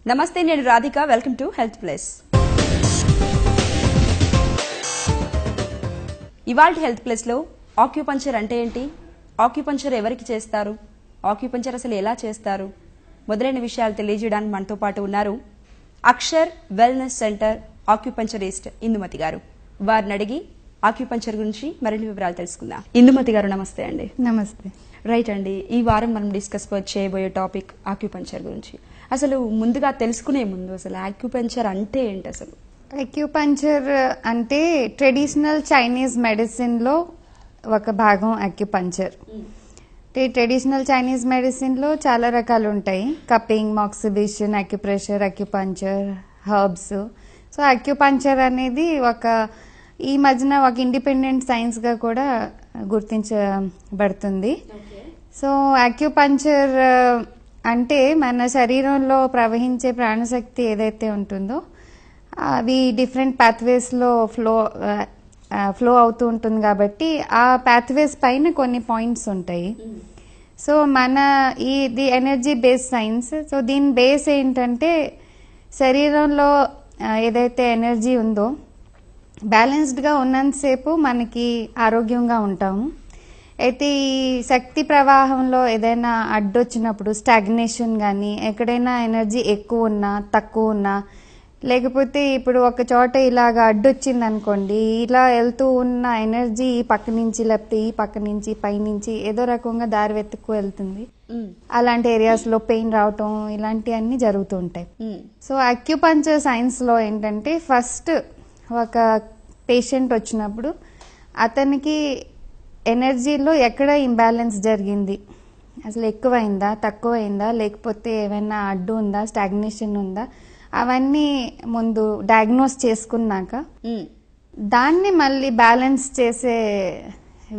నమస్తే, నేను Radhika. Welcome to health plus. ఇవాళ హెల్త్ ప్లస్ లో ఆక్యుపంక్చర్ అంటే ఏంటి, ఆక్యుపంక్చర్ ఎవరికి చేస్తారు, ఆక్యుపంక్చర్ అసలు ఎలా చేస్తారు మొదలైన విషయాలు తెలియజేయడానికి మనతో పాటు ఉన్నారు Akshar wellness centre acupuncturist Indumathi గారు. వారిని అడిగి ఆక్యుపంక్చర్ గురించి మరిన్ని వివరాలు తెలుసుకుందాం. ఇందుమతి గారు నమస్తే అండి. నమస్తే. రైట్ అండి, ఈ వారం మనం డిస్కస్ చేయబోయే టాపిక్ ఆక్యుపంక్చర్ గురించి. అసలు ముందుగా తెలుసుకునే ముందు అసలు ఆక్యుపంక్చర్ అంటే ఏంటి? అసలు అక్యుపంక్చర్ అంటే ట్రెడిషనల్ చైనీస్ మెడిసిన్ లో ఒక భాగం అక్యుపంక్చర్. ట్రెడిషనల్ చైనీస్ మెడిసిన్ లో చాలా రకాలు ఉంటాయి. Cupping, moxibustion, acupressure, acupuncture, herbs. So acupuncture అనేది ఈ మధ్యన ఒక ఇండిపెండెంట్ సైన్స్ గా కూడా గుర్తించబడుతుంది. సో అక్యుపంక్చర్ అంటే మన శరీరంలో ప్రవహించే ప్రాణశక్తి ఏదైతే ఉంటుందో అవి డిఫరెంట్ పాత్వేస్ లో ఫ్లో అవుతూ ఉంటుంది కాబట్టి ఆ పాత్వేస్ పైన కొన్ని పాయింట్స్ ఉంటాయి. సో ఇది ఎనర్జీ బేస్ సైన్స్. సో దీని బేస్ ఏంటంటే శరీరంలో ఏదైతే ఎనర్జీ ఉందో బ్యాలెన్స్డ్ గా ఉన్నంతసేపు మనకి ఆరోగ్యంగా ఉంటాము. అయితే ఈ శక్తి ప్రవాహంలో ఏదైనా అడ్డొచ్చినప్పుడు, స్టాగ్నేషన్ కానీ, ఎక్కడైనా ఎనర్జీ ఎక్కువ ఉన్నా తక్కువ ఉన్నా, లేకపోతే ఇప్పుడు ఒక చోట ఇలాగా అడ్డొచ్చింది అనుకోండి, ఇలా వెళ్తూ ఉన్న ఎనర్జీ ఈ పక్క నుంచి లేకపోతే ఈ పక్క నుంచి పైనుంచి ఏదో రకంగా దారి వెతుక్కు వెళ్తుంది. అలాంటి ఏరియాస్ లో పెయిన్ రావటం ఇలాంటివన్నీ జరుగుతూ ఉంటాయి. సో అక్యుపంక్చర్ సైన్స్ లో ఏంటంటే ఫస్ట్ ఒక పేషెంట్ వచ్చినప్పుడు అతనికి ఎనర్జీలో ఎక్కడ ఇంబ్యాలెన్స్ జరిగింది, అసలు ఎక్కువైందా తక్కువైందా, లేకపోతే ఏమైనా అడ్డు ఉందా, స్టాగ్నేషన్ ఉందా, అవన్నీ ముందు డయాగ్నోస్ చేసుకున్నాక దాన్ని మళ్ళీ బ్యాలెన్స్ చేసే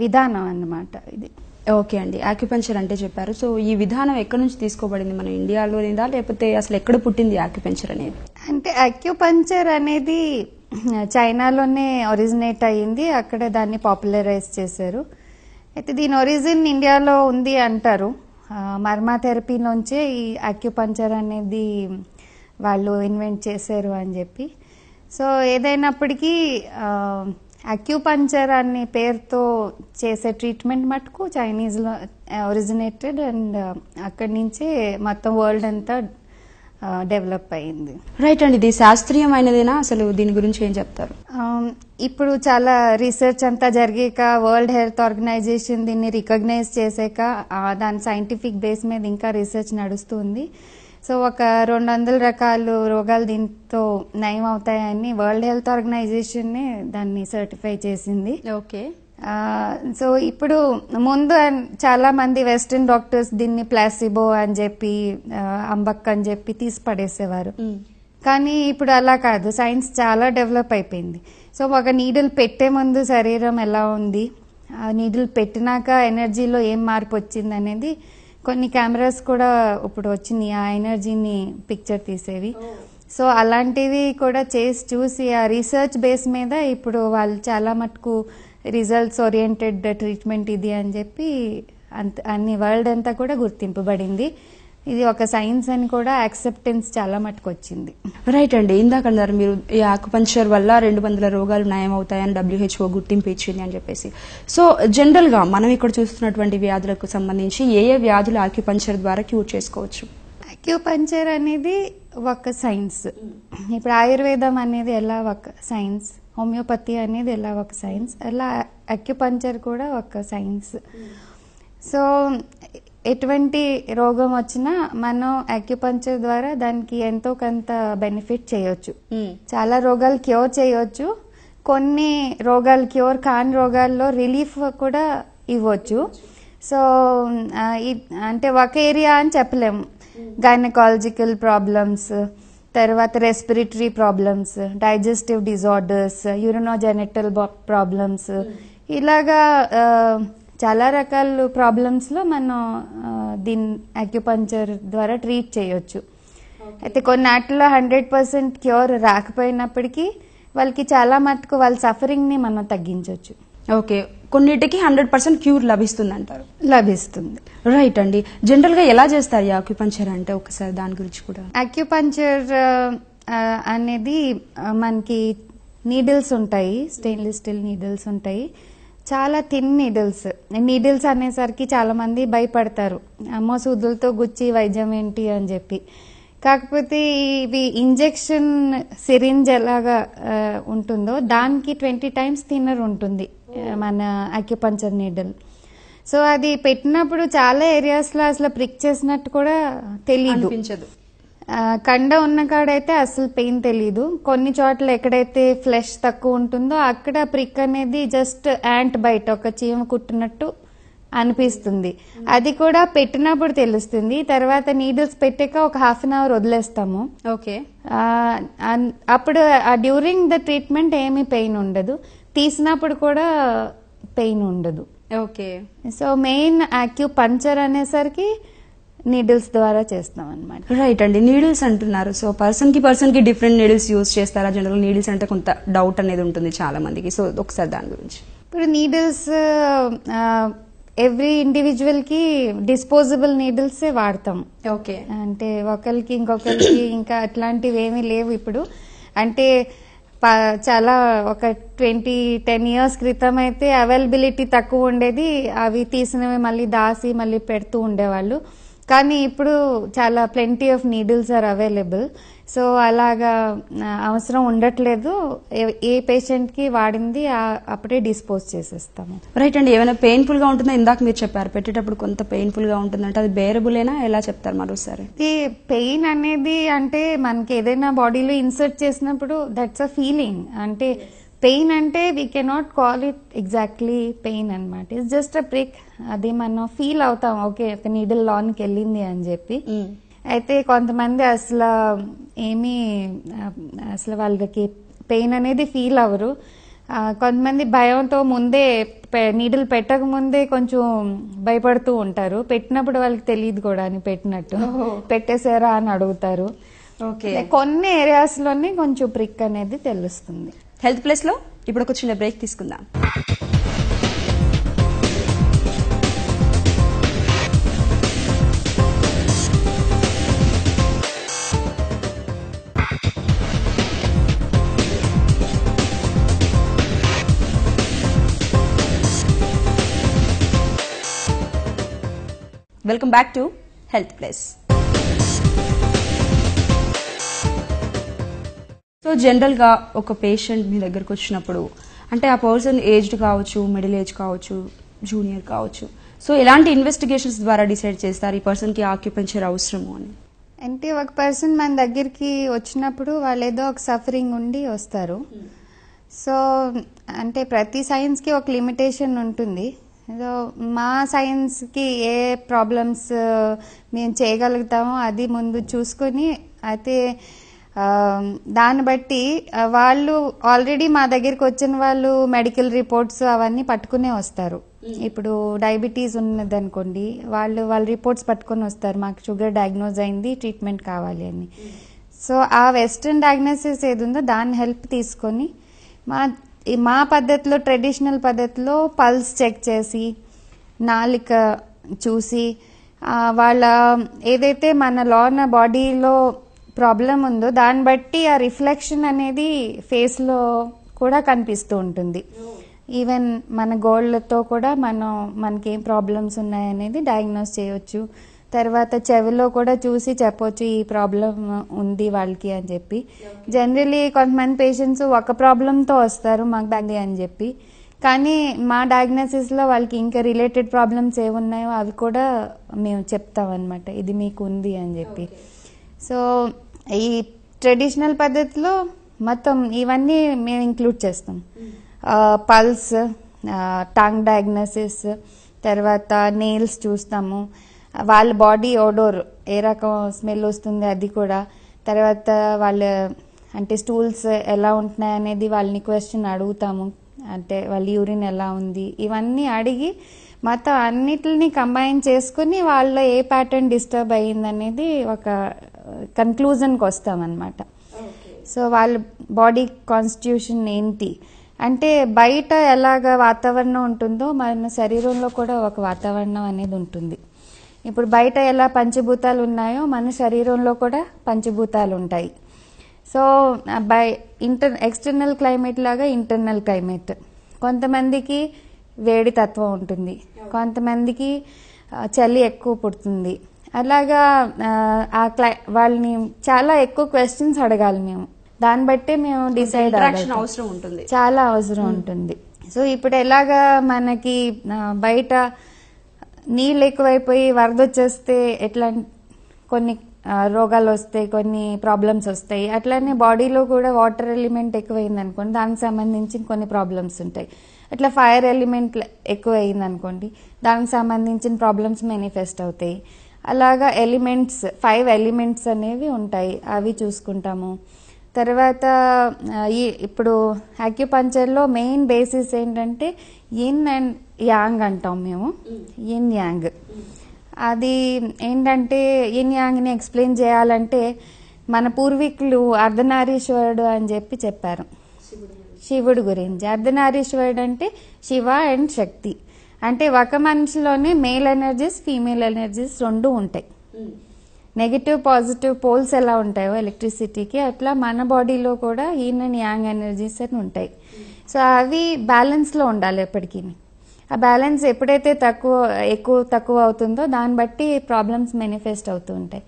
విధానం అన్నమాట ఇది. ఓకే అండి, ఆక్యుపంక్చర్ అంటే చెప్పారు. సో ఈ విధానం ఎక్కడి నుంచి తీసుకోబడింది, మన ఇండియాలోనేదా లేకపోతే అసలు ఎక్కడ పుట్టింది ఆక్యుపంక్చర్ అనేది? అంటే అక్యుపంక్చర్ అనేది చైనాలోనే ఒరిజినేట్ అయ్యింది, అక్కడ దాన్ని పాపులరైజ్ చేశారు. అయితే దీని ఒరిజిన్ ఇండియాలో ఉంది అంటారు. మర్మా థెరపీ నుంచే ఈ అక్యుపంక్చర్ అనేది వాళ్ళు ఇన్వెంట్ చేశారు అని చెప్పి. సో ఏదైనప్పటికీ అక్యుపంక్చర్ అనే పేరుతో చేసే ట్రీట్మెంట్ మటుకు చైనీస్లో ఒరిజినేటెడ్ అండ్ అక్కడి నుంచే మొత్తం వరల్డ్ అంతా డెవలప్ అయింది. రైట్ అండి, ఇది శాస్త్రీయమైనదేనా? అసలు దీని గురించి ఏం చెప్తారు? ఇప్పుడు చాలా రీసెర్చ్ అంతా జరిగాక, వరల్డ్ హెల్త్ ఆర్గనైజేషన్ దీన్ని రికగ్నైజ్ చేసాక దాని సైంటిఫిక్ బేస్ మీద ఇంకా రీసెర్చ్ నడుస్తుంది. సో ఒక 200 రకాలు రోగాలు దీంతో నయం అవుతాయని వరల్డ్ హెల్త్ ఆర్గనైజేషన్ దాన్ని సర్టిఫై చేసింది. ఓకే. సో ఇప్పుడు ముందు చాలా మంది వెస్టర్న్ డాక్టర్స్ దీన్ని ప్లాసిబో అని చెప్పి, అంబక్ అని చెప్పి తీసి పడేసేవారు. కానీ ఇప్పుడు అలా కాదు, సైన్స్ చాలా డెవలప్ అయిపోయింది. సో ఒక నీడిల్ పెట్టే ముందు శరీరం ఎలా ఉంది, ఆ నీడిల్ పెట్టినాక ఎనర్జీలో ఏం మార్పు వచ్చింది అనేది కొన్ని కెమెరాస్ కూడా ఇప్పుడు వచ్చినాయి ఆ ఎనర్జీని పిక్చర్ తీసేవి. సో అలాంటివి కూడా చేసి చూసి ఆ రీసెర్చ్ బేస్ మీద ఇప్పుడు వాళ్ళు చాలా మటుకు రిజల్ట్స్ ఓరియంటెడ్ ట్రీట్మెంట్ ఇది అని చెప్పి అన్ని వరల్డ్ అంతా కూడా గుర్తింపబడింది. ఇది ఒక సైన్స్ అని కూడా యాక్సెప్టెన్స్ చాలా మటుకు వచ్చింది. రైట్ అండి, ఇందాక అన్నారు మీరు ఈ ఆక్యుపంక్చర్ వల్ల 200 రోగాలు నయం అవుతాయని WHO గుర్తింపు ఇచ్చింది అని చెప్పేసి. సో జనరల్ గా మనం ఇక్కడ చూస్తున్నటువంటి వ్యాధులకు సంబంధించి ఏ వ్యాధులు ఆక్యుపంక్చర్ ద్వారా క్యూర్ చేసుకోవచ్చు? అక్యుపంక్చర్ అనేది ఒక సైన్స్. ఇప్పుడు ఆయుర్వేదం అనేది ఎలా ఒక సైన్స్, హోమియోపతి అనేది ఎలా ఒక సైన్స్, అలా అక్యుపంక్చర్ కూడా ఒక సైన్స్. సో ఎటువంటి రోగం వచ్చినా మనం అక్యుపంక్చర్ ద్వారా దానికి ఎంతో కొంత బెనిఫిట్ చేయొచ్చు. చాలా రోగాలు క్యూర్ చేయొచ్చు, కొన్ని రోగాలు క్యూర్ కాని రోగాల్లో రిలీఫ్ కూడా ఇవ్వచ్చు. సో అంటే ఒక ఏరియా అని చెప్పలేము. గైనకాలజికల్ ప్రాబ్లమ్స్, తర్వాత respiratory problems, digestive disorders, urinogenital problems, ఇలాగా చాలా రకాల ప్రాబ్లమ్స్ లో మనం దీని అక్యుపంక్చర్ ద్వారా ట్రీట్ చేయొచ్చు. అయితే కొన్నిటిలో 100% క్యూర్ రాకపోయినప్పటికీ వాళ్ళకి చాలా మటుకు వాళ్ళ సఫరింగ్ ని మనం తగ్గించవచ్చు. ఓకే, కొన్నిటికి 100% క్యూర్ లభిస్తుంది అంటారు. లభిస్తుంది. రైట్ అండి. జనరల్ గా ఎలా చేస్తారు ఈ ఆక్యుపంచర్ అంటే ఒకసారి దాని గురించి కూడా. అక్యుపంచర్ అనేది మనకి నీడిల్స్ ఉంటాయి, స్టెయిన్లెస్ స్టీల్ నీడిల్స్ ఉంటాయి, చాలా థిన్ నీడిల్స్ అనేసరికి చాలా మంది భయపడతారు, అమ్మో సూదులతో గుచ్చి వైద్యం ఏంటి అని చెప్పి. కాకపోతే ఇవి ఇంజెక్షన్ సిరింజ్ ఎలాగా ఉంటుందో దానికి 20 times థిన్నర్ ఉంటుంది మన అక్యుపంచర్ నీడిల్. సో అది పెట్టినప్పుడు చాలా ఏరియాస్ లో అసలు ప్రిక్ చేసినట్టు కూడా తెలియదు, కండ ఉన్న కాడైతే అసలు పెయిన్ తెలీదు. కొన్ని చోట్ల ఎక్కడైతే ఫ్లెష్ తక్కువ ఉంటుందో అక్కడ ప్రిక్ అనేది జస్ట్ యాంట్ బైట్, ఒక చీమ కుట్టినట్టు అనిపిస్తుంది. అది కూడా పెట్టినప్పుడు తెలుస్తుంది. తర్వాత నీడిల్స్ పెట్టాక ఒక 1/2 hour వదిలేస్తాము. ఓకే, అప్పుడు డ్యూరింగ్ ద ట్రీట్మెంట్ ఏమీ పెయిన్ ఉండదు, తీసినప్పుడు కూడా పెయిన్ ఉండదు. ఓకే, సో మెయిన్ అక్యుపంచర్ అనేసరికి నీడిల్స్ ద్వారా చేస్తాం అనమాట. రైట్ అండి. నీడిల్స్ అంటున్నారు, సో పర్సన్ కి డిఫరెంట్ నీడిల్స్ యూజ్ చేస్తారా? జనరల్ నీడిల్స్ అంటే కొంత డౌట్ అనేది ఉంటుంది చాలా మందికి, సో ఒకసారి దాని గురించి. ఇప్పుడు నీడిల్స్ ఎవ్రీ ఇండివిజువల్ కి డిస్పోజబుల్ నీడిల్స్ వాడతాం. ఓకే, అంటే ఒకరికి ఇంకొకరికి ఇంకా అట్లాంటివి ఏమీ లేవు ఇప్పుడు. అంటే చాలా ఒక 10 years క్రితం అయితే అవైలబిలిటీ తక్కువ ఉండేది, అవి తీసినవి మళ్ళీ దాసి మళ్ళీ పెడుతూ ఉండేవాళ్ళు. కానీ ఇప్పుడు చాలా plenty of needles are available. So అలాగా అవసరం ఉండట్లేదు, ఏ పేషెంట్ కి వాడింది అప్పుడే డిస్పోజ్ చేసేస్తాము. రైట్ అండి. ఏమైనా పెయిన్ఫుల్ గా ఉంటుందా? ఇందాక మీరు చెప్పారు పెట్టేటప్పుడు కొంత పెయిన్ఫుల్ గా ఉంటుందంటే అది బేరబులేనా, ఎలా చెప్తారు మరోసారి? పెయిన్ అనేది అంటే మనకి ఏదైనా బాడీలో ఇన్సర్ట్ చేసినప్పుడు దట్స్ అ ఫీలింగ్. అంటే పెయిన్ అంటే we cannot call it exactly pain అనమాట. ఇట్స్ జస్ట్ అ ప్రిక్, అది మనం ఫీల్ అవుతాం, ఓకే ఒక నీడిల్ లోనికి వెళ్ళింది అని చెప్పి. అయితే కొంతమంది అసలు వాళ్ళకి పెయిన్ అనేది ఫీల్ అవ్వరు. కొంతమంది భయంతో ముందే నీడిల్ పెట్టక ముందే కొంచెం భయపడుతూ ఉంటారు, పెట్టినప్పుడు వాళ్ళకి తెలియదు కూడా అని పెట్టినట్టు, పెట్టేశారా అని అడుగుతారు. కొన్ని ఏరియాస్ లోనే కొంచెం ప్రిక్ అనేది తెలుస్తుంది. హెల్త్ ప్లస్ లో ఇప్పుడు ఒక చిన్న బ్రేక్ తీసుకుందాం. Welcome back to health plus. So జనరల్గా ఒక పేషెంట్ మీ దగ్గరకు వచ్చినప్పుడు అంటే ఆ పర్సన్ ఏజ్డ్ కావచ్చు, మిడిల్ ఏజ్ కావచ్చు, జూనియర్ కావచ్చు, సో ఎలాంటి ఇన్వెస్టిగేషన్స్ ద్వారా డిసైడ్ చేస్తారు ఈ పర్సన్కి ఆక్యుపంచర్ అవసరము అని? అంటే ఒక పర్సన్ మన దగ్గరికి వచ్చినప్పుడు వాళ్ళు ఏదో ఒక సఫరింగ్ ఉండి వస్తారు. సో అంటే ప్రతి సైన్స్కి ఒక లిమిటేషన్ ఉంటుంది. సో మా సైన్స్కి ఏ ప్రాబ్లమ్స్ మేము చేయగలుగుతామో అది ముందు చూసుకొని, అయితే దాన్ని బట్టి వాళ్ళు ఆల్రెడీ మా దగ్గరికి వచ్చిన వాళ్ళు మెడికల్ రిపోర్ట్స్ అవన్నీ పట్టుకునే వస్తారు. ఇప్పుడు డయాబెటీస్ ఉన్నదనుకోండి, వాళ్ళ రిపోర్ట్స్ పట్టుకొని వస్తారు, మాకు షుగర్ డయాగ్నోజ్ అయింది, ట్రీట్మెంట్ కావాలి అని. సో ఆ వెస్టర్న్ డయాగ్నోసిస్ ఏది ఉందో దాన్ని హెల్ప్ తీసుకొని మా పద్ధతిలో, ట్రెడిషనల్ పద్ధతిలో పల్స్ చెక్ చేసి, నాలిక చూసి, వాళ్ళ ఏదైతే మన లోన బాడీలో ప్రాబ్లం ఉందో దాన్ని బట్టి ఆ రిఫ్లెక్షన్ అనేది ఫేస్లో కూడా కనిపిస్తూ ఉంటుంది. ఈవెన్ మన గోళ్ళతో కూడా మనకేం ప్రాబ్లమ్స్ ఉన్నాయనేది డయాగ్నోస్ చేయవచ్చు. తర్వాత చెవిలో కూడా చూసి చెప్పొచ్చు ఈ ప్రాబ్లం ఉంది వాళ్ళకి అని చెప్పి. జనరలీ కొంతమంది పేషెంట్స్ ఒక ప్రాబ్లంతో వస్తారు మాకు బ్యాగ్ అని చెప్పి, కానీ మా డయాగ్నోసిస్లో వాళ్ళకి ఇంకా రిలేటెడ్ ప్రాబ్లమ్స్ ఏమున్నాయో అవి కూడా మేము చెప్తాం అనమాట, ఇది మీకు ఉంది అని చెప్పి. సో ఈ ట్రెడిషనల్ పద్ధతిలో మొత్తం ఇవన్నీ మేము ఇంక్లూడ్ చేస్తాం. పల్స్, టంగ్ డయాగ్నోసిస్, తర్వాత నెయిల్స్ చూస్తాము, వాళ్ళ బాడీ ఓడోర్ ఏ రకం స్మెల్ వస్తుంది అది కూడా, తర్వాత వాళ్ళ అంటే స్టూల్స్ ఎలా ఉంటున్నాయి అనేది వాళ్ళని క్వశ్చన్ అడుగుతాము, అంటే వాళ్ళ యూరిన్ ఎలా ఉంది ఇవన్నీ అడిగి మొత్తం అన్నిటిని కంబైన్ చేసుకుని వాళ్ళ ఏ ప్యాటర్న్ డిస్టర్బ్ అయ్యిందనేది ఒక కన్క్లూజన్కి వస్తామన్నమాట. సో వాళ్ళ బాడీ కాన్స్టిట్యూషన్ ఏంటి, అంటే బయట ఎలాగ వాతావరణం ఉంటుందో మన శరీరంలో కూడా ఒక వాతావరణం అనేది ఉంటుంది. ఇప్పుడు బయట ఎలా పంచభూతాలు ఉన్నాయో మన శరీరంలో కూడా పంచభూతాలు ఉంటాయి. సో ఎక్స్టర్నల్ క్లైమేట్ లాగా ఇంటర్నల్ క్లైమేట్, కొంతమందికి వేడి తత్వం ఉంటుంది, కొంతమందికి చలి ఎక్కువ పుడుతుంది. అలాగా వాళ్ళని చాలా ఎక్కువ క్వశ్చన్స్ అడగాలి మేము, దాన్ని బట్టి మేము డిసైడ్ అవసరం ఉంటుంది, చాలా అవసరం ఉంటుంది. సో ఇప్పుడు ఎలాగా మనకి బయట నీళ్ళు ఎక్కువైపోయి వరద వచ్చేస్తే ఎట్లా కొన్ని రోగాలు వస్తాయి, కొన్ని ప్రాబ్లమ్స్ వస్తాయి. అట్లానే బాడీలో కూడా వాటర్ ఎలిమెంట్ ఎక్కువైంది అనుకోండి, దానికి సంబంధించిన కొన్ని ప్రాబ్లమ్స్ ఉంటాయి. అట్లా ఫైర్ ఎలిమెంట్ ఎక్కువ అయింది అనుకోండి, దానికి సంబంధించిన ప్రాబ్లమ్స్ మేనిఫెస్ట్ అవుతాయి. అలాగా ఎలిమెంట్స్ 5 ఎలిమెంట్స్ అనేవి ఉంటాయి, అవి చూసుకుంటాము. తర్వాత ఇప్పుడు యాక్యుపంచర్లో మెయిన్ బేసిస్ ఏంటంటే యిన్ అండ్ యాంగ్ అంటాం మేము, యిన్ యాంగ్. అది ఏంటంటే యిన్ యాంగ్ని ఎక్స్ప్లెయిన్ చేయాలంటే మన పూర్వీకులు అర్ధనారీశ్వరుడు అని చెప్పారు శివుడు గురించి. అర్ధనారీశ్వరుడు అంటే శివ అండ్ శక్తి. అంటే ఒక మనిషిలోనే మేల్ ఎనర్జీస్ ఫీమేల్ ఎనర్జీస్ 2 ఉంటాయి. నెగిటివ్ పాజిటివ్ పోల్స్ ఎలా ఉంటాయో ఎలక్ట్రిసిటీకి, అట్లా మన బాడీలో కూడా యిన్ అండ్ యాంగ్ ఎనర్జీస్ అని ఉంటాయి. సో అవి బ్యాలెన్స్లో ఉండాలి ఎప్పటికీ. ఆ బ్యాలెన్స్ ఎప్పుడైతే తక్కువ అవుతుందో దాన్ని బట్టి ప్రాబ్లమ్స్ మేనిఫెస్ట్ అవుతూ ఉంటాయి.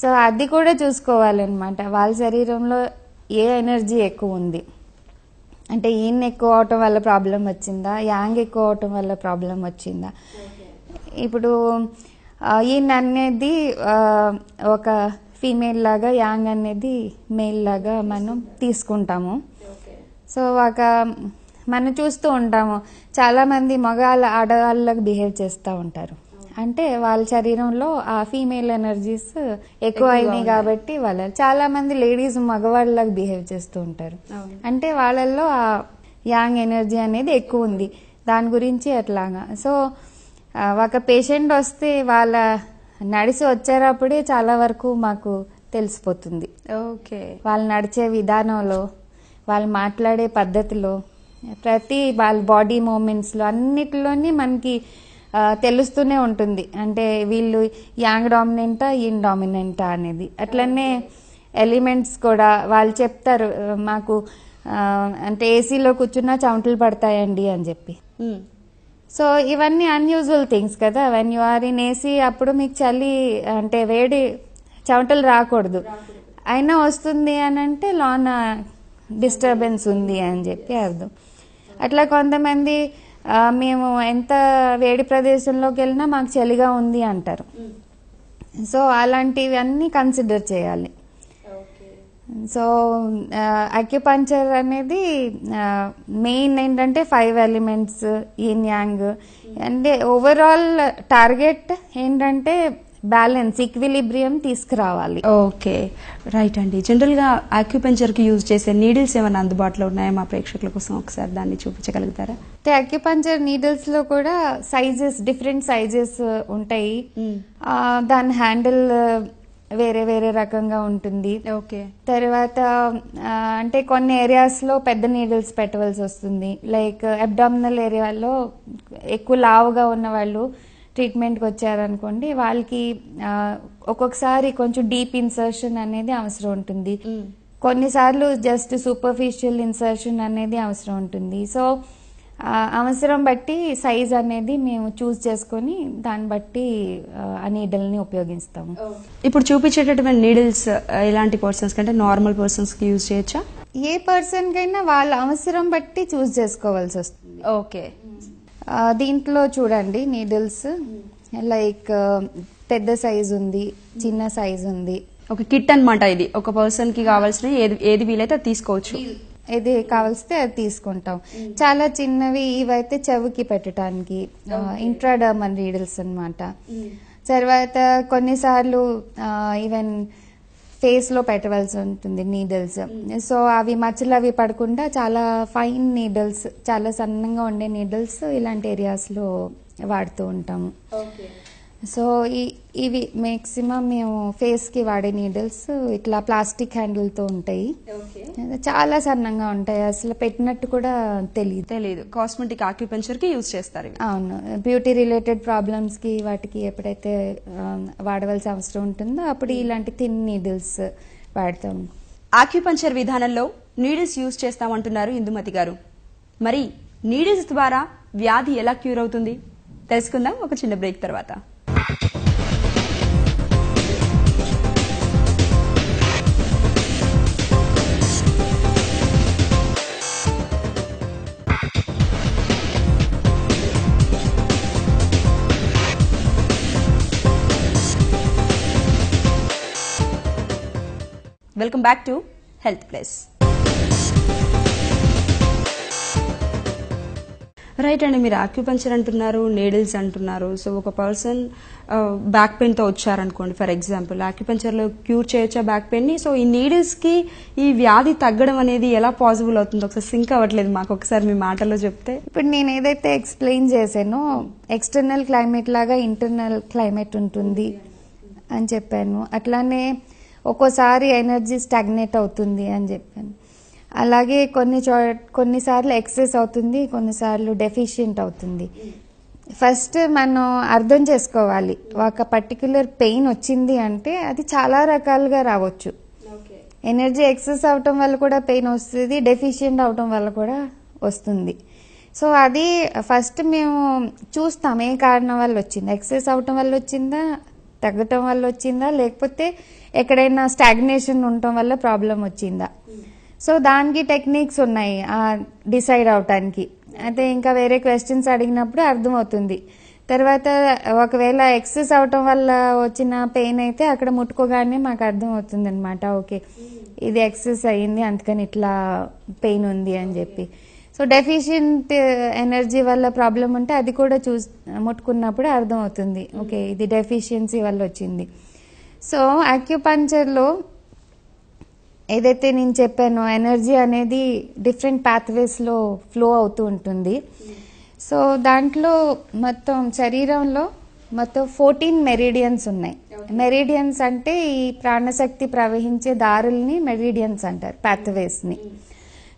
సో అది కూడా చూసుకోవాలన్నమాట, వాళ్ళ శరీరంలో ఏ ఎనర్జీ ఎక్కువ ఉంది. అంటే ఈయన ఎక్కువ అవటం వల్ల ప్రాబ్లం వచ్చిందా, యాంగ్ ఎక్కువ అవటం వల్ల ప్రాబ్లం వచ్చిందా. ఇప్పుడు ఈయన అనేది ఒక ఫీమేల్ లాగా, యాంగ్ అనేది మేల్ లాగా మనం తీసుకుంటాము. సో మనం చూస్తూ ఉంటాము చాలా మంది ఆడవాళ్ళకి బిహేవ్ చేస్తూ ఉంటారు. అంటే వాళ్ళ శరీరంలో ఆ ఫీమేల్ ఎనర్జీస్ ఎక్కువ అయినాయి కాబట్టి చాలా మంది లేడీస్ మగవాళ్ళకి బిహేవ్ చేస్తూ ఉంటారు. అంటే వాళ్ళల్లో ఆ యాంగ్ ఎనర్జీ అనేది ఎక్కువ ఉంది, దాని గురించి అట్లాగా. సో ఒక పేషెంట్ వస్తే వాళ్ళ నడిచి వచ్చేటప్పుడే చాలా వరకు మాకు తెలిసిపోతుంది. ఓకే, వాళ్ళు నడిచే విధానంలో, వాళ్ళు మాట్లాడే పద్ధతిలో, ప్రతి వాళ్ళ బాడీ మూమెంట్స్లో అన్నిటిలోని మనకి తెలుస్తూనే ఉంటుంది. అంటే వీళ్ళు యాంగ్ డామినెంటా యిన్ డామినెంటా అనేది. అట్లనే ఎలిమెంట్స్ కూడా వాళ్ళు చెప్తారు మాకు, అంటే ఏసీలో కూర్చున్నా చెమటలు పడతాయండి అని చెప్పి. సో ఇవన్నీ అన్యూజువల్ థింగ్స్ కదా. When you are in AC అప్పుడు మీకు చలి అంటే వేడి చెమటలు రాకూడదు, అయినా వస్తుంది అని అంటే లోన డిస్టర్బెన్స్ ఉంది అని చెప్పి అర్థం. అట్లా కొంతమంది మేము ఎంత వేడి ప్రదేశంలోకి వెళ్ళినా మాకు చలిగా ఉంది అంటారు. సో అలాంటివి అన్నీ కన్సిడర్ చేయాలి. సో అక్యుపంచర్ అనేది మెయిన్ ఏంటంటే 5 ఎలిమెంట్స్, యిన్ యాంగ్. అంటే ఓవరాల్ టార్గెట్ ఏంటంటే బ్యాలెన్స్, ఈక్విలిబ్రియం తీసుకురావాలి. ఓకే, రైట్ అండి. జనరల్గా ఆక్యుపంచర్కి యూజ్ చేసే నీడిల్స్ ఏమైనా అందుబాటులో ఉన్నాయా మా ప్రేక్షకుల కోసం? ఒకసారి దాన్ని చూపించగలుగుతారా? అక్యుపంచర్ నీడిల్స్ లో కూడా సైజెస్, డిఫరెంట్ సైజెస్ ఉంటాయి. దాని హ్యాండిల్ వేరే వేరే రకంగా ఉంటుంది. ఓకే, తర్వాత అంటే కొన్ని ఏరియాస్ లో పెద్ద నీడిల్స్ పెట్టవలసి వస్తుంది. లైక్ అబ్డామినల్ ఏరియాలో ఎక్కువ లావుగా ఉన్న వాళ్ళు ట్రీట్మెంట్కి వచ్చారనుకోండి, వాళ్ళకి ఒక్కొక్కసారి కొంచెం డీప్ ఇన్సర్షన్ అనేది అవసరం ఉంటుంది, కొన్నిసార్లు జస్ట్ సూపర్ఫిషియల్ ఇన్సర్షన్ అనేది అవసరం ఉంటుంది. సో అవసరం బట్టి సైజ్ అనేది మేము చూస్ చేసుకొని దాన్ని బట్టి ఆ నీడిల్ని ఉపయోగిస్తాము. ఇప్పుడు చూపించేటటువంటి నీడిల్స్ ఇలాంటి పర్సన్స్ కంటే నార్మల్ పర్సన్స్ కి యూజ్ చేయొచ్చా? ఏ పర్సన్ కైనా వాళ్ళ అవసరం బట్టి చూస్ చేసుకోవాల్సి వస్తుంది. ఓకే, దీంట్లో చూడండి నీడిల్స్ లైక్ పెద్ద సైజ్ ఉంది, చిన్న సైజ్ ఉంది. ఒక కిట్ అన్నమాట ఇది. ఒక పర్సన్ కి కావాల్సిన ఏది వీలైతే అది తీసుకోవచ్చు, ఏది కావాల్స్తే అది తీసుకుంటాం. చాలా చిన్నవి ఇవైతే చెవికి పెట్టడానికి ఇంట్రాడర్మల్ నీడిల్స్ అన్నమాట. తర్వాత కొన్నిసార్లు ఈవెన్ ఫేస్ లో పెట్టవలసి ఉంటుంది నీడిల్స్. సో అవి మచ్చలు అవి పడకుండా చాలా ఫైన్ నీడిల్స్, చాలా సన్నంగా ఉండే నీడిల్స్ ఇలాంటి ఏరియాస్ లో వాడుతూ ఉంటాము. సో ఇవి మాక్సిమం మేము ఫేస్ కి వాడే నీడిల్స్ ఇట్లా ప్లాస్టిక్ హ్యాండిల్ తో ఉంటాయి. చాలా సన్నంగా ఉంటాయి, అసలు పెట్టినట్టు కూడా తెలియదు. కాస్మెటిక్ ఆక్యుపంచర్ కి యూజ్ చేస్తారు ఇవి. అవును, బ్యూటీ రిలేటెడ్ ప్రాబ్లమ్స్ కి వాటికి ఎప్పుడైతే వాడవలసిన అవసరం ఉంటుందో అప్పుడు ఇలాంటి థిన్ నీడిల్స్ వాడతాం. ఆక్యుపంచర్ విధానంలో నీడిల్స్ యూజ్ చేస్తామంటున్నారు ఇందుమతి గారు. మరి నీడిల్స్ ద్వారా వ్యాధి ఎలా క్యూర్ అవుతుంది తెలుసుకుందాం ఒక చిన్న బ్రేక్ తర్వాత. Welcome back to health plus. Right అండి, మీరు ఆక్యుపంచర్ అంటున్నారు, నీడిల్స్ అంటున్నారు. సో ఒక పర్సన్ బ్యాక్ పెయిన్ తో వచ్చారనుకోండి, ఫర్ ఎగ్జాంపుల్ ఆక్యుపంచర్ లో క్యూర్ చేయొచ్చా బ్యాక్ పెయిన్ ని? సో ఈ నీడిల్స్ కి ఈ వ్యాధి తగ్గడం అనేది ఎలా పాసిబుల్ అవుతుంది? ఒకసారి సింక్ అవ్వట్లేదు మాకు, ఒకసారి మీ మాటల్లో చెప్తే. ఇప్పుడు నేను ఏదైతే ఎక్స్ప్లెయిన్ చేశానో ఎక్స్టర్నల్ క్లైమేట్ లాగా ఇంటర్నల్ క్లైమేట్ ఉంటుంది అని చెప్పాను. అట్లానే ఒక్కోసారి ఎనర్జీ స్టాగ్నేట్ అవుతుంది అని చెప్పాను. అలాగే కొన్నిసార్లు ఎక్సెస్ అవుతుంది, కొన్నిసార్లు డెఫిషియెంట్ అవుతుంది. ఫస్ట్ మనం అర్థం చేసుకోవాలి, ఒక పర్టికులర్ పెయిన్ వచ్చింది అంటే అది చాలా రకాలుగా రావచ్చు. ఎనర్జీ ఎక్సెస్ అవటం వల్ల కూడా పెయిన్ వస్తుంది, డెఫిషియెంట్ అవటం వల్ల కూడా వస్తుంది. సో అది ఫస్ట్ మేము చూస్తాం ఏ కారణం వల్ల వచ్చింది, ఎక్సెస్ అవటం వల్ల వచ్చిందా, తగ్గటం వల్ల వచ్చిందా, లేకపోతే ఎక్కడైనా స్టాగ్నేషన్ ఉండటం వల్ల ప్రాబ్లం వచ్చిందా. సో దానికి టెక్నిక్స్ ఉన్నాయి డిసైడ్ అవటానికి. అయితే ఇంకా వేరే క్వశ్చన్స్ అడిగినప్పుడు అర్థమవుతుంది. తర్వాత ఒకవేళ ఎక్సెస్ అవటం వల్ల వచ్చిన పెయిన్ అయితే అక్కడ ముట్టుకోగానే మాకు అర్థమవుతుంది అనమాట, ఓకే ఇది ఎక్సెస్ అయ్యింది అందుకని ఇట్లా పెయిన్ ఉంది అని చెప్పి. సో డెఫిషియెంట్ ఎనర్జీ వల్ల ప్రాబ్లం ఉంటే అది కూడా ముట్టుకున్నప్పుడు అర్థమవుతుంది, ఓకే ఇది డెఫిషియన్సీ వల్ల వచ్చింది. సో ఆక్యుపంచర్లో ఏదైతే నేను చెప్పానో ఎనర్జీ అనేది డిఫరెంట్ పాత్వేస్లో ఫ్లో అవుతూ ఉంటుంది. సో దాంట్లో మొత్తం శరీరంలో మొత్తం 14 మెరిడియన్స్ ఉన్నాయి. మెరిడియన్స్ అంటే ఈ ప్రాణశక్తి ప్రవహించే దారుల్ని మెరిడియన్స్ అంటారు, పాత్వేస్ని.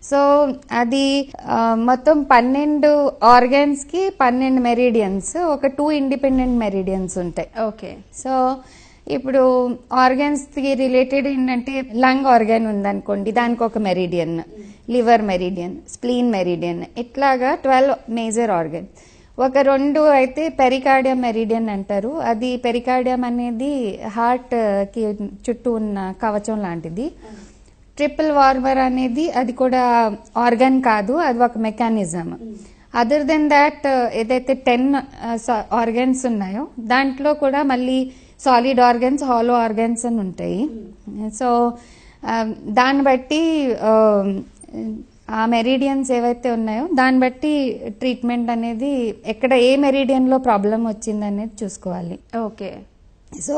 సో అది మొత్తం 12 ఆర్గాన్స్ కి 12 మెరిడియన్స్, ఒక 2 ఇండిపెండెంట్ మెరిడియన్స్ ఉంటాయి. ఓకే. సో ఇప్పుడు ఆర్గాన్స్ కి రిలేటెడ్ ఏంటంటే లంగ్ ఆర్గాన్ ఉందనుకోండి, దానికి ఒక meridian, liver meridian, spleen meridian, ఇట్లాగా 12 మేజర్ ఆర్గాన్. ఒక 2 అయితే పెరికార్డియం మెరిడియన్ అంటారు. అది పెరికార్డియం అనేది హార్ట్ కి చుట్టూ ఉన్న కవచం లాంటిది. ట్రిపుల్ వార్మర్ అనేది అది కూడా ఆర్గాన్ కాదు, అది ఒక మెకానిజం. అదర్ దెన్ దాట్ ఏదైతే 10 ఆర్గాన్స్ ఉన్నాయో దాంట్లో కూడా మళ్ళీ సాలిడ్ ఆర్గాన్స్, హాలో ఆర్గాన్స్ అని ఉంటాయి. సో దాన్ని బట్టి ఆ మెరిడియన్స్ ఏవైతే ఉన్నాయో దాన్ని బట్టి ట్రీట్మెంట్ అనేది ఎక్కడ ఏ మెరిడియన్ లో ప్రాబ్లం వచ్చింది అనేది చూసుకోవాలి. ఓకే. సో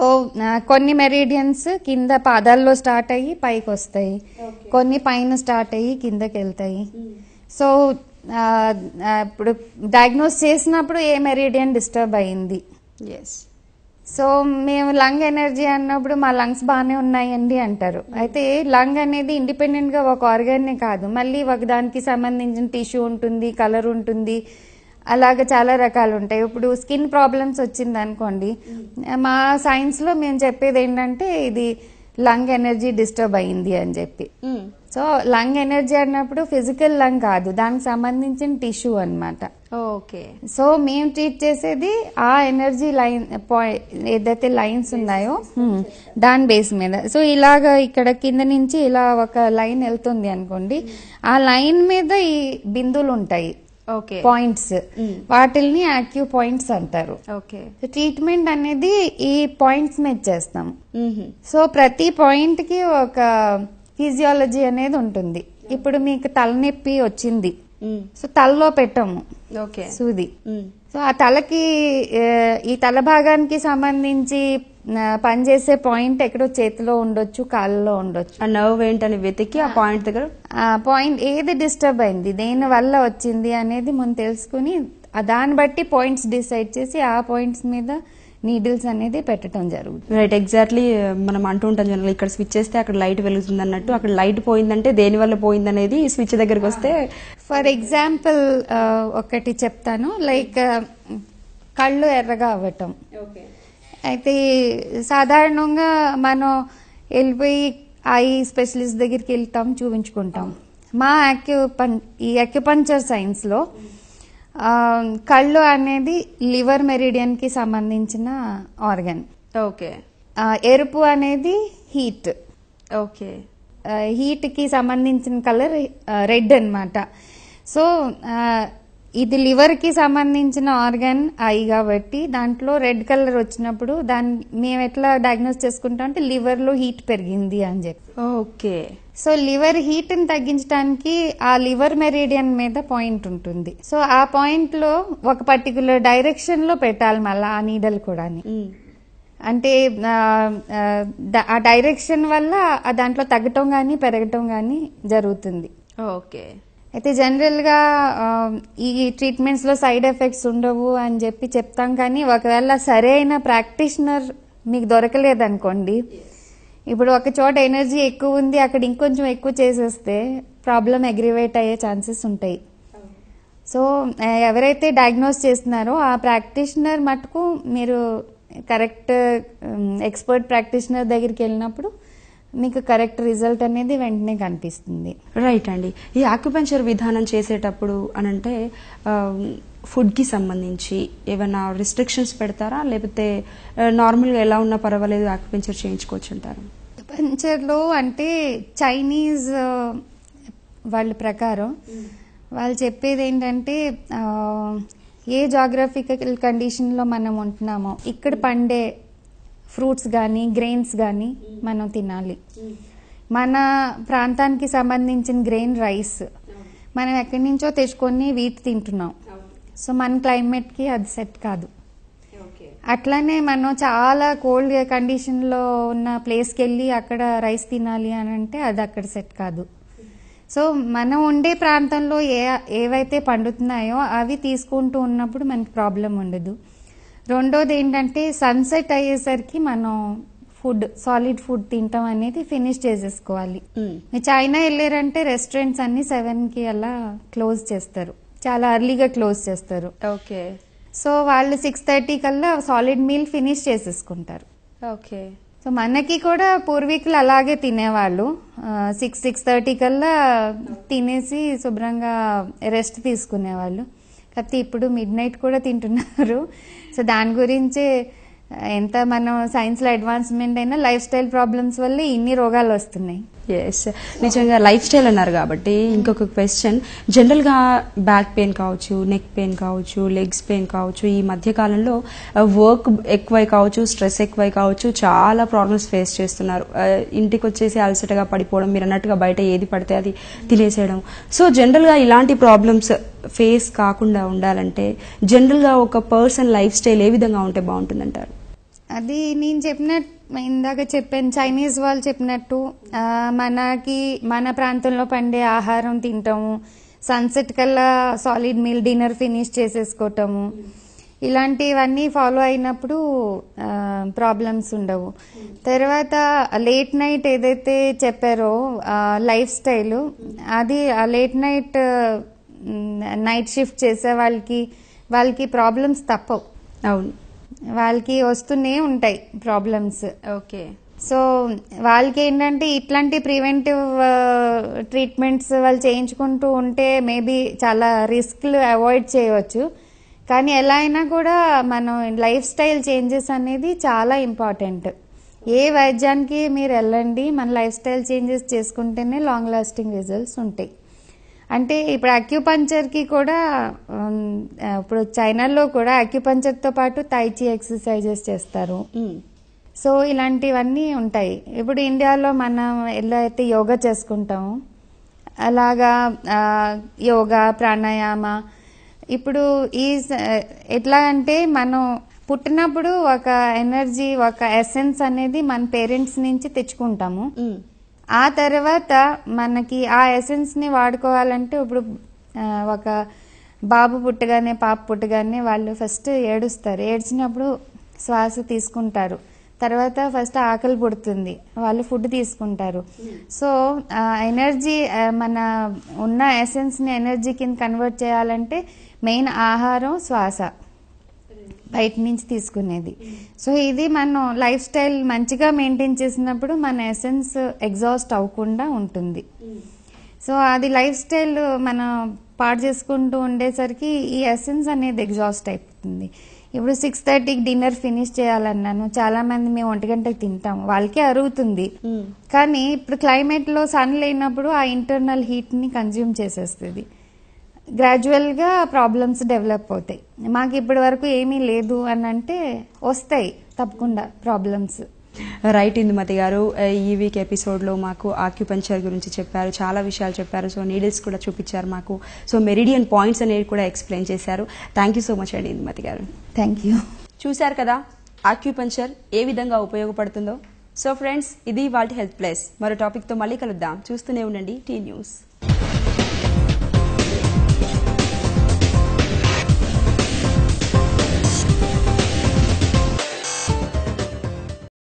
కొన్ని మెరిడియన్స్ కింద పాదాల్లో స్టార్ట్ అయ్యి పైకి వస్తాయి, కొన్ని పైన స్టార్ట్ అయ్యి కిందకి వెళ్తాయి. సో ఇప్పుడు డయాగ్నోస్ చేసినప్పుడు ఏ మెరిడియన్ డిస్టర్బ్ అయింది. సో మేము లంగ్ ఎనర్జీ అన్నప్పుడు మా లంగ్స్ బాగానే ఉన్నాయండి అంటారు. అయితే లంగ్ అనేది ఇండిపెండెంట్ గా ఒక ఆర్గానే కాదు, మళ్ళీ ఒక దానికి సంబంధించిన టిష్యూ ఉంటుంది, కలర్ ఉంటుంది, అలాగే చాలా రకాలు ఉంటాయి. ఇప్పుడు స్కిన్ ప్రాబ్లమ్స్ వచ్చింది అనుకోండి, మా సైన్స్ లో మేము చెప్పేది ఏంటంటే ఇది లంగ్ ఎనర్జీ డిస్టర్బ్ అయింది అని చెప్పి. సో లంగ్ ఎనర్జీ అన్నప్పుడు ఫిజికల్ లంగ్ కాదు, దానికి సంబంధించిన టిష్యూ అన్నమాట. ఓకే. సో మేము ట్రీట్ చేసేది ఆ ఎనర్జీ లైన్ ఏదైతే లైన్స్ ఉన్నాయో దాని బేస్ మీద. సో ఇలాగా ఇక్కడ కింద నుంచి ఇలా ఒక లైన్ వెళ్తుంది అనుకోండి, ఆ లైన్ మీద ఈ బిందువులు ఉంటాయి, పాయింట్స్, వాటిల్ని యాక్యూ పాయింట్స్ అంటారు. ట్రీట్మెంట్ అనేది ఈ పాయింట్స్ మీద చేస్తాం. సో ప్రతి పాయింట్ కి ఒక ఫిజియాలజీ అనేది ఉంటుంది. ఇప్పుడు మీకు తలనొప్పి వచ్చింది, సో తలలో పెట్టాము సూది. సో ఆ తలకి ఈ తల భాగానికి సంబంధించి పనిచేసే పాయింట్ ఎక్కడో చేతిలో ఉండొచ్చు, కాళ్ళలో ఉండొచ్చు. ఆ నర్వ్ ఏంటని వెతికి ఆ పాయింట్ దగ్గర ఆ పాయింట్ ఏది డిస్టర్బ్ అయింది, దేని వల్ల వచ్చింది అనేది మనం తెలుసుకుని దాన్ని బట్టి పాయింట్స్ డిసైడ్ చేసి ఆ పాయింట్స్ మీద నీడిల్స్ అనేది పెట్టడం జరుగుతుంది. Right, exactly. మనం అంటూ ఉంటాం జనరల్, ఇక్కడ స్విచ్ చేస్తే అక్కడ లైట్ వెలుగుతుంది అన్నట్టు, అక్కడ లైట్ పోయిందంటే దేని వల్ల పోయింది అనేది స్విచ్ దగ్గరికి వస్తే. ఫర్ ఎగ్జాంపుల్ ఒకటి చెప్తాను, లైక్ కళ్ళు ఎర్రగా అవ్వటం. అయితే సాధారణంగా మనం వెళ్ళిపోయి ఐ స్పెషలిస్ట్ దగ్గరికి వెళ్తాం, చూపించుకుంటాం. మా ఈ అక్యుపంక్చర్ సైన్స్ లో కళ్ళు అనేది లివర్ మెరిడియన్ కి సంబంధించిన ఆర్గన్. ఓకే. ఎరుపు అనేది హీట్. ఓకే. హీట్ కి సంబంధించిన కలర్ రెడ్ అన్నమాట. సో ఇది లివర్ కి సంబంధించిన ఆర్గన్ ఐ కాబట్టి దాంట్లో రెడ్ కలర్ వచ్చినప్పుడు దాన్ని మేము ఎట్లా డయాగ్నోస్ చేసుకుంటాం అంటే లివర్ లో హీట్ పెరిగింది అని చెప్పి. ఓకే. సో లివర్ హీట్ ని తగ్గించడానికి ఆ లివర్ మెరిడియన్ మీద పాయింట్ ఉంటుంది. సో ఆ పాయింట్ లో ఒక పర్టికులర్ డైరెక్షన్ లో పెట్టాలి మళ్ళీ ఆ నీడల్ కూడా. అంటే ఆ డైరెక్షన్ వల్ల దాంట్లో తగ్గటం గానీ పెరగటం గానీ జరుగుతుంది. ఓకే. అయితే జనరల్ గా ఈ ట్రీట్మెంట్స్ లో సైడ్ ఎఫెక్ట్స్ ఉండవు అని చెప్పి చెప్తాం, కానీ ఒకవేళ సరైన ప్రాక్టీషనర్ మీకు దొరకలేదనుకోండి, ఇప్పుడు ఒక చోట ఎనర్జీ ఎక్కువ ఉంది అక్కడ ఇంకొంచెం ఎక్కువ చేసేస్తే ప్రాబ్లం అగ్రివేట్ అయ్యే ఛాన్సెస్ ఉంటాయి. సో ఎవరైతే డయాగ్నోస్ చేస్తున్నారో ఆ ప్రాక్టీషనర్ మటుకు మీరు కరెక్ట్ ఎక్స్పర్ట్ ప్రాక్టీషనర్ దగ్గరికి వెళ్ళినప్పుడు మీకు కరెక్ట్ రిజల్ట్ అనేది వెంటనే కనిపిస్తుంది. రైట్ అండి. ఈ ఆక్యుపంక్చర్ విధానం చేసేటప్పుడు అనంటే ఫుడ్ కి సంబంధించి ఏమైనా రిస్ట్రిక్షన్స్ పెడతారా, లేకపోతే నార్మల్ గా ఎలా ఉన్నా పర్వాలేదు ఆక్యుపంక్చర్ చేయించుకోవచ్చు అంటారు? ఆక్యుపంక్చర్ లో అంటే చైనీస్ వాళ్ళ ప్రకారం వాళ్ళు చెప్పేది ఏంటంటే ఏ జాగ్రఫికల్ కండిషన్ లో మనం ఉంటున్నామో ఇక్కడ పండే ఫ్రూట్స్ కానీ గ్రెయిన్స్ కానీ మనం తినాలి. మన ప్రాంతానికి సంబంధించిన గ్రెయిన్ రైస్ మనం ఎక్కడి నుంచో తెచ్చుకొని వీట్ తింటున్నాం. సో మన క్లైమేట్ కి అది సెట్ కాదు. అట్లానే మనం చాలా కోల్డ్ కండిషన్ లో ఉన్న ప్లేస్కి వెళ్ళి అక్కడ రైస్ తినాలి అని అంటే అది అక్కడ సెట్ కాదు. సో మనం ఉండే ప్రాంతంలో ఏవైతే పండుతున్నాయో అవి తీసుకుంటూ ఉన్నప్పుడు మనకి ప్రాబ్లం ఉండదు. రెండోది ఏంటంటే సన్సెట్ అయ్యేసరికి మనం ఫుడ్ సాలిడ్ ఫుడ్ తింటాం అనేది ఫినిష్ చేసేసుకోవాలి. చైనా వెళ్ళారంటే రెస్టారెంట్స్ అన్ని 7 కి అలా క్లోజ్ చేస్తారు, చాలా అర్లీగా క్లోజ్ చేస్తారు. ఓకే. సో వాళ్ళు 6:30 కల్లా సాలిడ్ మీల్ ఫినిష్ చేసేసుకుంటారు. ఓకే. సో మనకి కూడా పూర్వీకులు అలాగే తినేవాళ్ళు, 6:30 కల్లా తినేసి శుభ్రంగా రెస్ట్ తీసుకునేవాళ్ళు. కాకపోతే ఇప్పుడు మిడ్ నైట్ కూడా తింటున్నారు. సో దాని గురించి ఎంత మనం సైన్స్ లో అడ్వాన్స్మెంట్ అయినా లైఫ్ స్టైల్ ప్రాబ్లమ్స్ వల్ల ఇన్ని రోగాలు వస్తున్నాయి. ఎస్, నిజంగా లైఫ్ స్టైల్ అన్నారు కాబట్టి ఇంకొక క్వశ్చన్, జనరల్ గా బ్యాక్ పెయిన్ కావచ్చు, నెక్ పెయిన్ కావచ్చు, లెగ్స్ పెయిన్ కావచ్చు, ఈ మధ్య కాలంలో వర్క్ ఎక్కువై కావచ్చు, స్ట్రెస్ ఎక్కువై కావచ్చు, చాలా ప్రాబ్లమ్స్ ఫేస్ చేస్తున్నారు. ఇంటికి వచ్చేసి అలసటగా పడిపోవడం, మీరు అన్నట్టుగా బయట ఏది పడితే అది తినేసేయడం. సో జనరల్ గా ఇలాంటి ప్రాబ్లమ్స్ ఫేస్ కాకుండా ఉండాలంటే జనరల్ గా ఒక పర్సన్ లైఫ్ స్టైల్ ఏ విధంగా ఉంటే బాగుంటుందంటారు? అది నేను చెప్పినట్టు ఇందాక చెప్పాను, చైనీస్ వాళ్ళు చెప్పినట్టు మనకి మన ప్రాంతంలో పండే ఆహారం తింటాము, సన్సెట్ కల్లా సాలిడ్ మీల్ డిన్నర్ ఫినిష్ చేసేసుకోవటము, ఇలాంటివన్నీ ఫాలో అయినప్పుడు ప్రాబ్లమ్స్ ఉండవు. తర్వాత లేట్ నైట్ ఏదైతే చెప్పారో లైఫ్ స్టైల్, అది లేట్ నైట్ షిఫ్ట్ చేసే వాళ్ళకి ప్రాబ్లమ్స్ తప్పవు. అవును, వాళ్ళకి వస్తూనే ఉంటాయి ప్రాబ్లమ్స్. ఓకే. సో వాళ్ళకి ఏంటంటే ఇట్లాంటి ప్రివెంటివ్ ట్రీట్మెంట్స్ వాళ్ళు చేయించుకుంటూ ఉంటే మేబీ చాలా రిస్క్లు అవాయిడ్ చేయవచ్చు. కానీ ఎలా అయినా కూడా మనం లైఫ్ స్టైల్ చేంజెస్ అనేది చాలా ఇంపార్టెంట్. ఏ వైద్యానికి మీరు వెళ్ళండి, మన లైఫ్ స్టైల్ చేంజెస్ చేసుకుంటేనే లాంగ్ లాస్టింగ్ రిజల్ట్స్ ఉంటాయి. అంటే ఇప్పుడు అక్యుపంక్చర్ కి కూడా ఇప్పుడు చైనాలో కూడా అక్యుపంక్చర్ తో పాటు తైచి ఎక్సర్సైజెస్ చేస్తారు. సో ఇలాంటివన్నీ ఉంటాయి. ఇప్పుడు ఇండియాలో మనం ఎలా అయితే యోగా చేసుకుంటామో అలాగా యోగా, ప్రాణాయామ. ఇప్పుడు ఎట్లా అంటే మనం పుట్టినప్పుడు ఒక ఎనర్జీ, ఒక ఎసెన్స్ అనేది మన పేరెంట్స్ నుంచి తెచ్చుకుంటాము. ఆ తర్వాత మనకి ఆ ఎసెన్స్ ని వాడుకోవాలంటే ఇప్పుడు ఒక బాబు పుట్టగానే పాప పుట్టగానే వాళ్ళు ఫస్ట్ ఏడుస్తారు. ఏడ్చినప్పుడు శ్వాస తీసుకుంటారు, తర్వాత ఫస్ట్ ఆకలి పుడుతుంది, వాళ్ళు ఫుడ్ తీసుకుంటారు. సో ఎనర్జీ మన ఉన్న ఎసెన్స్ని ఎనర్జీ కింద కన్వర్ట్ చేయాలంటే మెయిన్ ఆహారం, శ్వాస బయట నుంచి తీసుకునేది. సో ఇది మనం లైఫ్ స్టైల్ మంచిగా మెయింటైన్ చేసినప్పుడు మన ఎసెన్స్ ఎగ్జాస్ట్ అవ్వకుండా ఉంటుంది. సో అది లైఫ్ స్టైల్ మనం పాడు చేసుకుంటూ ఉండేసరికి ఈ ఎసెన్స్ అనేది ఎగ్జాస్ట్ అయిపోతుంది. ఇప్పుడు 6:30కి డిన్నర్ ఫినిష్ చేయాలన్నాను, చాలా మంది మేము 1 గంటకి తింటాం, వాళ్ళకే అరుగుతుంది. కానీ ఇప్పుడు క్లైమేట్ లో సన్ లేనప్పుడు ఆ ఇంటర్నల్ హీట్ ని కన్జ్యూమ్ చేసేస్తుంది, గ్రాడ్యువల్ గా ప్రాబ్లమ్స్ డెవలప్ అవుతాయి. మాకు ఇప్పటి వరకు ఏమీ లేదు అని అంటే వస్తాయి తప్పకుండా ప్రాబ్లమ్స్. రైట్ ఇందుమతి గారు, ఈ వీక్ ఎపిసోడ్లో మాకు ఆక్యుపంచర్ గురించి చెప్పారు, చాలా విషయాలు చెప్పారు. సో నీడిల్స్ కూడా చూపించారు మాకు, సో మెరిడియన్ పాయింట్స్ అనేవి కూడా ఎక్స్ప్లెయిన్ చేశారు. థ్యాంక్ యూ సో మచ్ అండి ఇందుమతి గారు. Thank you. చూశారు కదా ఆక్యుపంచర్ ఏ విధంగా ఉపయోగపడుతుందో. సో ఫ్రెండ్స్, ఇది ఇవాల్టి హెల్త్ ప్లస్. మరో టాపిక్తో మళ్ళీ కలుద్దాం. చూస్తూనే ఉండండి టీ న్యూస్.